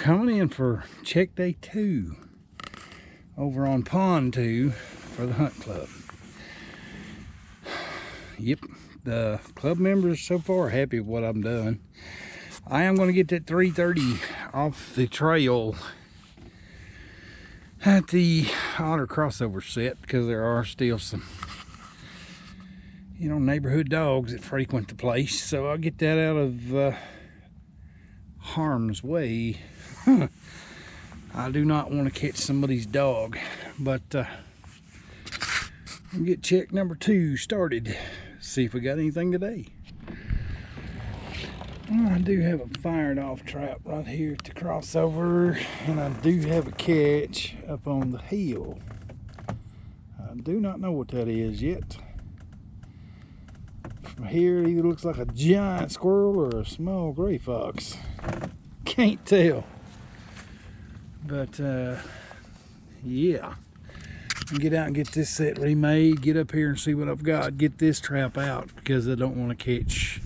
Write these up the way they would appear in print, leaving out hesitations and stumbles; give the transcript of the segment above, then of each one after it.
coming in for check day 2 over on pond 2 for the hunt club. Yep, the club members so far are happy with what I'm doing. I am going to get that 330 off the trail at the otter crossover set, because there are still some, you know, neighborhood dogs that frequent the place. So I'll get that out of harm's way. I do not want to catch somebody's dog, but we'll get check number 2 started. See if we got anything today. Well, I do have a fired off trap right here at the crossover, and I do have a catch up on the hill. I do not know what that is yet. From here it either looks like a giant squirrel or a small gray fox. Can't tell. But yeah, I'll get out and get this set remade, get up here and see what I've got, get this trap out, because I don't want to catch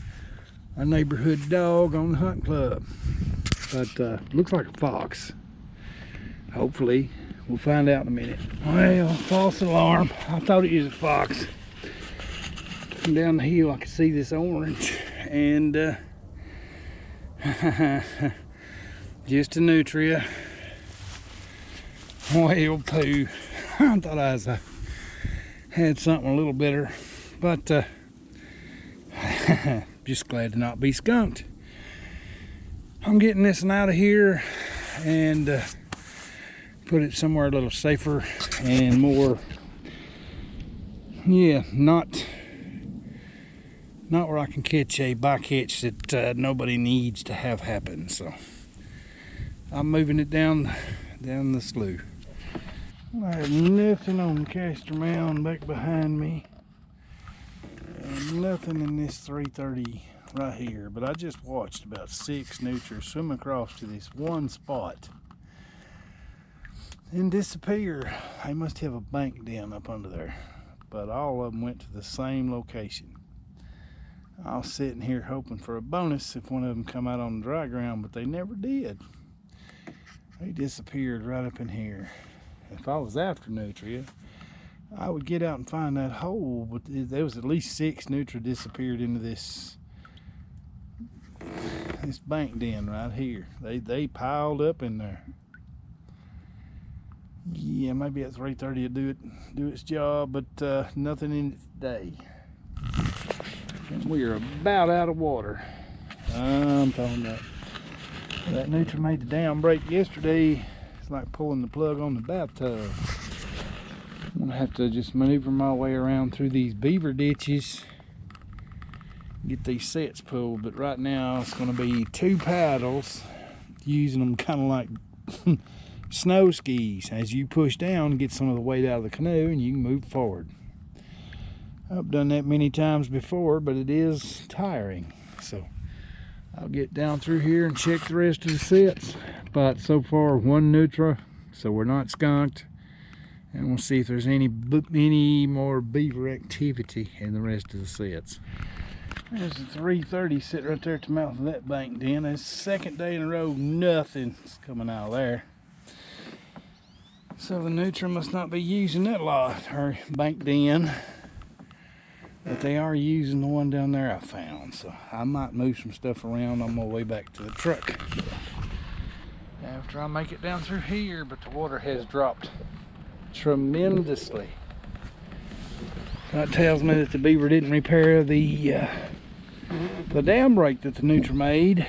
a neighborhood dog on the hunt club. But looks like a fox. Hopefully we'll find out in a minute. Well, false alarm, I thought it was a fox. Down the hill I could see this orange, and just a nutria. Well, poo. I thought I had something a little better, but just glad to not be skunked. I'm getting this one out of here and put it somewhere a little safer and more, yeah, not where I can catch a bycatch that nobody needs to have happen. So I'm moving it down the slough. I have nothing on the caster mound back behind me, and nothing in this 330 right here, but I just watched about 6 nutria swim across to this one spot and disappear. They must have a bank den up under there, but all of them went to the same location. I was sitting here hoping for a bonus if one of them come out on the dry ground, but they never did. They disappeared right up in here. If I was after nutria, I would get out and find that hole, but there was at least 6 nutria disappeared into this bank den right here. They piled up in there. Yeah, maybe at 330 will do its job, but nothing in it today. And we are about out of water. I'm talking about that nutria made the dam break yesterday. It's like pulling the plug on the bathtub. I'm gonna have to just maneuver my way around through these beaver ditches, get these sets pulled. But right now it's gonna be 2 paddles, using them kind of like snow skis. As you push down, get some of the weight out of the canoe and you can move forward. I've done that many times before, but it is tiring. So I'll get down through here and check the rest of the sets. But so far 1 nutria, so we're not skunked. And we'll see if there's any more beaver activity in the rest of the sets. There's a 330 sitting right there at the mouth of that bank den. That's the 2nd day in a row, nothing's coming out of there. So the nutria must not be using that lot, or bank den. But they are using the one down there I found. So I might move some stuff around on my way back to the truck after I make it down through here. But the water has dropped tremendously. That tells me that the beaver didn't repair the dam break that the nutria made.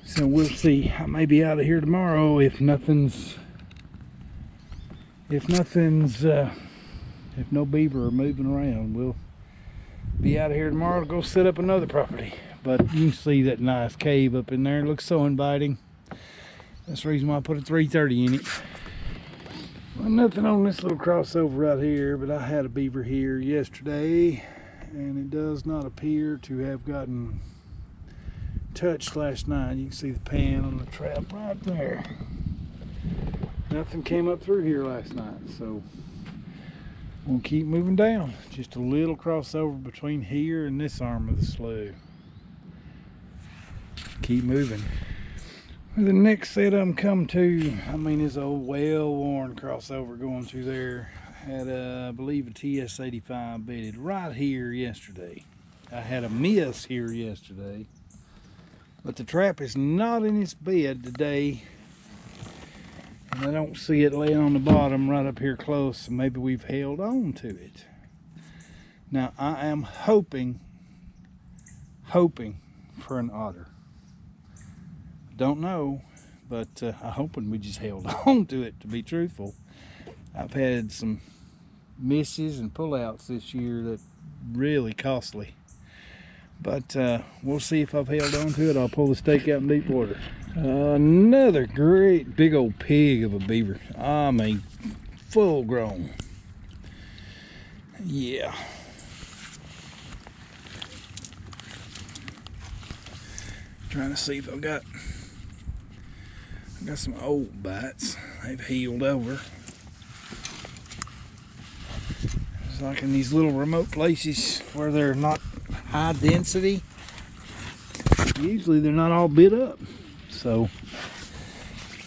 So we'll see. I may be out of here tomorrow if no beaver are moving around. We'll be out of here tomorrow to go set up another property. But you can see that nice cave up in there. It looks so inviting. That's the reason why I put a 330 in it. Well, nothing on this little crossover right here, but I had a beaver here yesterday, and it does not appear to have gotten touched last night. You can see the pan on the trap right there. Nothing came up through here last night, so we'll keep moving down. Just a little crossover between here and this arm of the slough. Keep moving. The next set of them come to, I mean, it's a well-worn crossover going through there. Had I believe a TS-85 bedded right here yesterday. I had a miss here yesterday, but the trap is not in its bed today, and I don't see it laying on the bottom right up here close, so maybe we've held on to it. Now I am hoping for an otter. Don't know, but I'm hoping we just held on to it, to be truthful. I've had some misses and pullouts this year that really costly, but we'll see if I've held on to it. I'll pull the stake out in deep water. Another great big old pig of a beaver. I mean, full grown. Yeah. Trying to see if I've got some old bites. They've healed over. It's like in these little remote places where they're not high density, usually they're not all bit up. So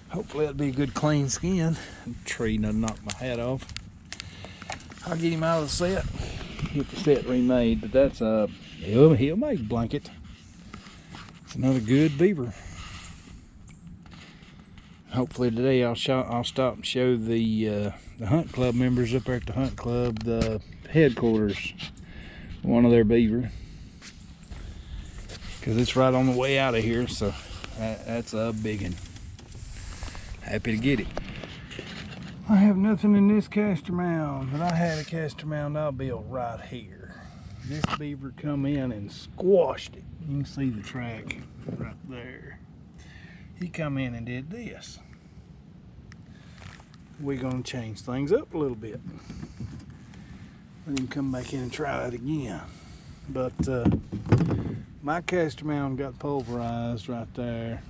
hopefully that'll be a good clean skin. The tree doesn't knock my hat off. I'll get him out of the set, get the set remade, but that's he'll make a blanket. It's another good beaver. Hopefully today I'll stop and show the hunt club members up there at the hunt club the headquarters, one of their beaver, because it's right on the way out of here. So that's a big one. Happy to get it. I have nothing in this castor mound, but I had a castor mound I built right here. This beaver come in and squashed it. You can see the track right there. He come in and did this. We're gonna change things up a little bit. Let him come back in and try that again. But my castor mound got pulverized right there.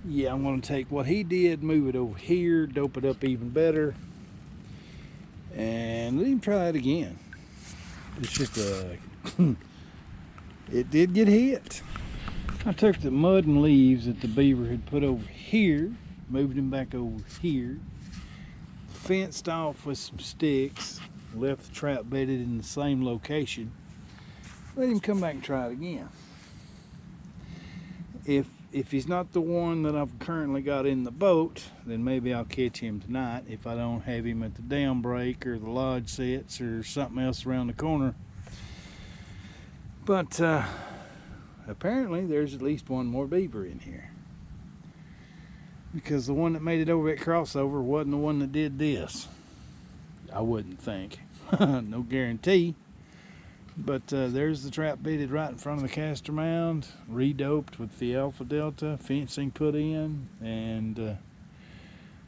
Yeah, I'm gonna take what he did, move it over here, dope it up even better, and let him try it again. It's just it did get hit. I took the mud and leaves that the beaver had put over here, moved him back over here, fenced off with some sticks, left the trap bedded in the same location. Let him come back and try it again. If he's not the one that I've currently got in the boat, then maybe I'll catch him tonight if I don't have him at the dam break or the lodge sets or something else around the corner. But apparently there's at least one more beaver in here, because the one that made it over at crossover wasn't the one that did this. I wouldn't think. No guarantee. But there's the trap bedded right in front of the castor mound, redoped with the alpha delta, fencing put in, and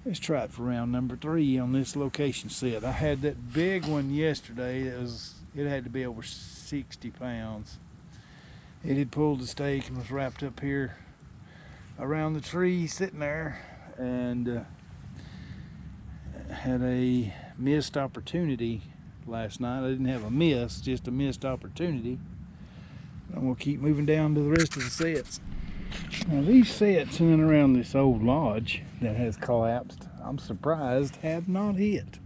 let's try it for round number 3 on this location set. I had that big one yesterday. It had to be over 60 pounds. It had pulled the stake and was wrapped up here around the tree sitting there, and had a missed opportunity last night. I didn't have a miss, just a missed opportunity. I'm gonna keep moving down to the rest of the sets. Now these sets in and around this old lodge that has collapsed, I'm surprised have not hit.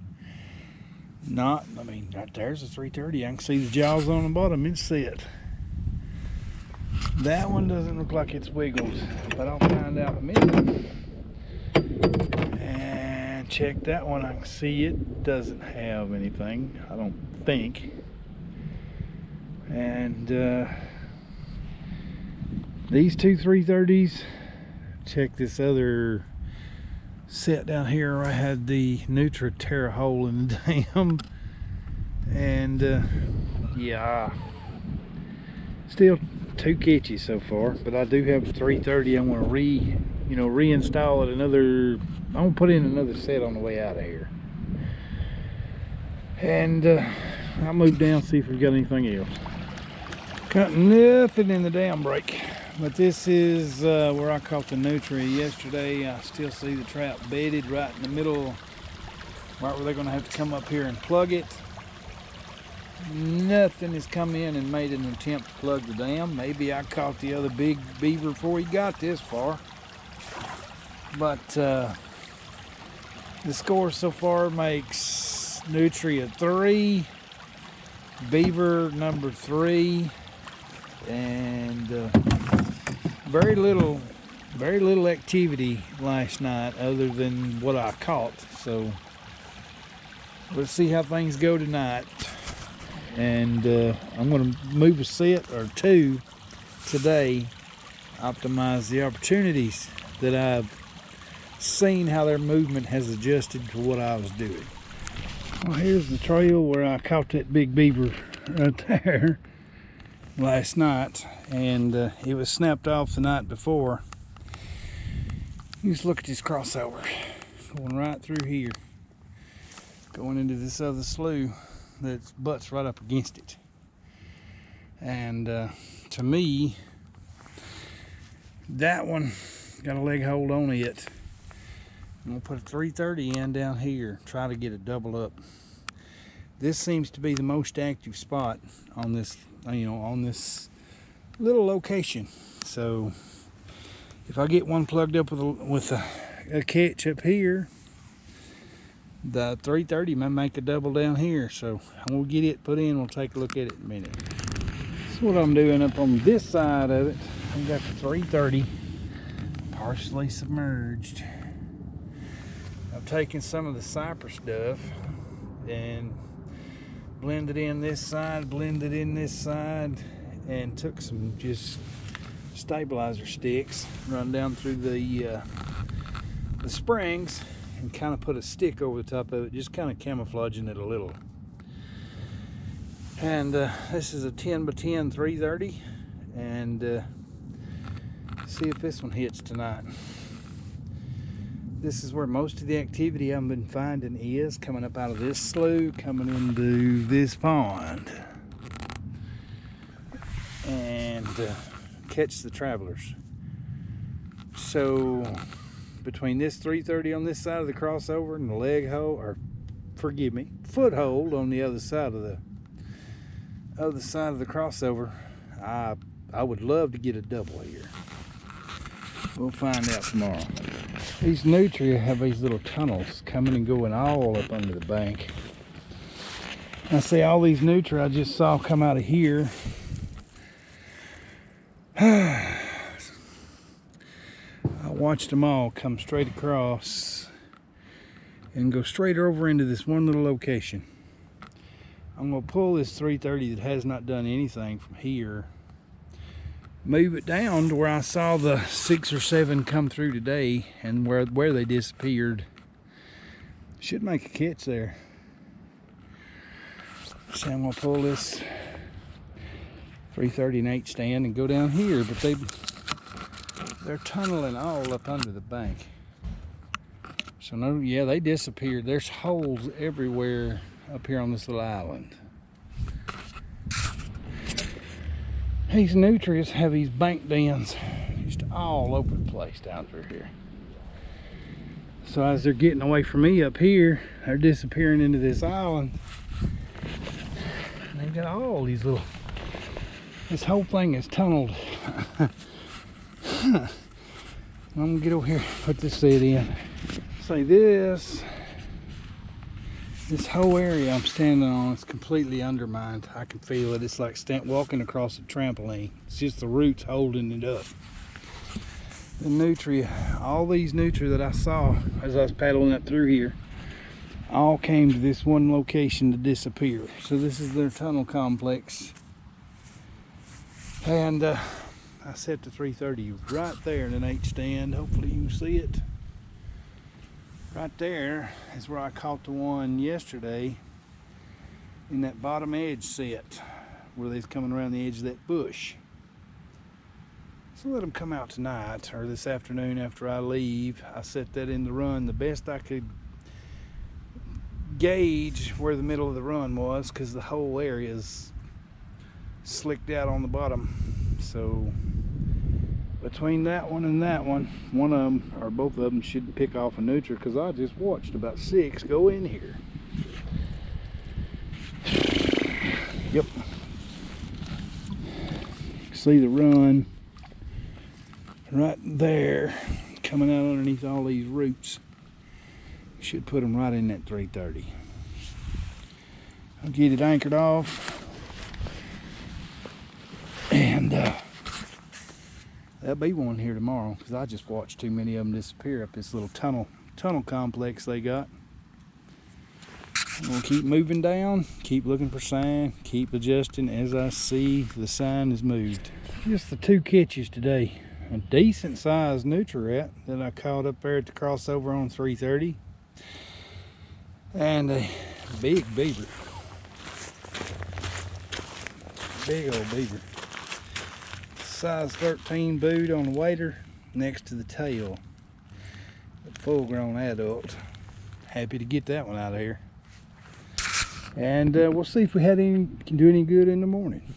I mean, right there's a 330. I can see the jaws on the bottom. It's set. That one doesn't look like it's wiggled, but I'll find out in a minute. And check that one. I can see it doesn't have anything, I don't think. And these two 330s. Check this other set down here where I had the nutria tear a hole in the dam. And yeah, still 2 catches so far, but I do have a 330. I'm going to reinstall it I'm going to put in another set on the way out of here. And I'll move down, see if we've got anything else. Got nothing in the dam break, but this is where I caught the nutria yesterday. I still see the trap bedded right in the middle, right where they're going to have to come up here and plug it. Nothing has come in and made an attempt to plug the dam. Maybe I caught the other big beaver before he got this far. But the score so far makes nutria 3, beaver number 3, and very little activity last night other than what I caught. So let's see how things go tonight. And I'm going to move a set or two today, optimize the opportunities that I've seen how their movement has adjusted to what I was doing. Well, here's the trail where I caught that big beaver right there last night, and it was snapped off the night before. Just look at this crossover going right through here, going into this other slough that butts right up against it. And to me, that one got a leg hold on it. I'm gonna put a 330 in down here, try to get a double up. This seems to be the most active spot on this, on this little location. So if I get one plugged up with a catch up here, the 330 might make a double down here. So I'm gonna get it put in. We'll take a look at it in a minute. So what I'm doing up on this side of it, I've got the 330 partially submerged. I've taken some of the cypress stuff and blended in this side, and took some just stabilizer sticks, run down through the springs, and kind of put a stick over the top of it, just kind of camouflaging it a little. And this is a 10 by 10 330, and see if this one hits tonight. This is where most of the activity I've been finding is coming up out of this slough, coming into this pond, and catch the travelers. So between this 330 on this side of the crossover and the leg hole, or forgive me, foothold on the other side of the crossover, I would love to get a double here. We'll find out tomorrow. These nutria have these little tunnels coming and going all up under the bank. I see all these nutria I just saw come out of here. I watched them all come straight across and go straight over into this one little location. I'm going to pull this 330 that has not done anything from here, move it down to where I saw the 6 or 7 come through today, and where they disappeared. Should make a catch there. So I'm going to pull this 330 and 8 stand and go down here, but they're tunneling all up under the bank. So no, yeah, they disappeared. There's holes everywhere up here on this little island. These nutrias have these bank dens just all over the place down through here. So as they're getting away from me up here, they're disappearing into this island. And they've got all these little, this whole thing is tunneled. I'm gonna get over here, put this set in. Say this whole area I'm standing on is completely undermined. I can feel it. It's like walking across a trampoline. It's just the roots holding it up. The nutria, all these nutria that I saw as I was paddling up through here, all came to this one location to disappear. So this is their tunnel complex. And I set the 330 right there in an 8 stand. Hopefully you can see it. Right there is where I caught the one yesterday in that bottom edge set where they's coming around the edge of that bush. So let them come out tonight or this afternoon after I leave. I set that in the run the best I could gauge where the middle of the run was, because the whole area is slicked out on the bottom. So between that one and that one of them or both of them should pick off a nutria, because I just watched about 6 go in here. Yep. See the run right there coming out underneath all these roots. Should put them right in that 330. I'll get it anchored off. And there'll be one here tomorrow because I just watched too many of them disappear up this little tunnel complex they got. I'm gonna keep moving down, keep looking for sign, keep adjusting as I see the sign is moved. Just the 2 catches today. A decent sized nutria that I caught up there at the crossover on 330. And a big beaver. Big old beaver. Size 13 boot on the wader next to the tail. A full grown adult. Happy to get that one out of here. And we'll see if we can do any good in the morning.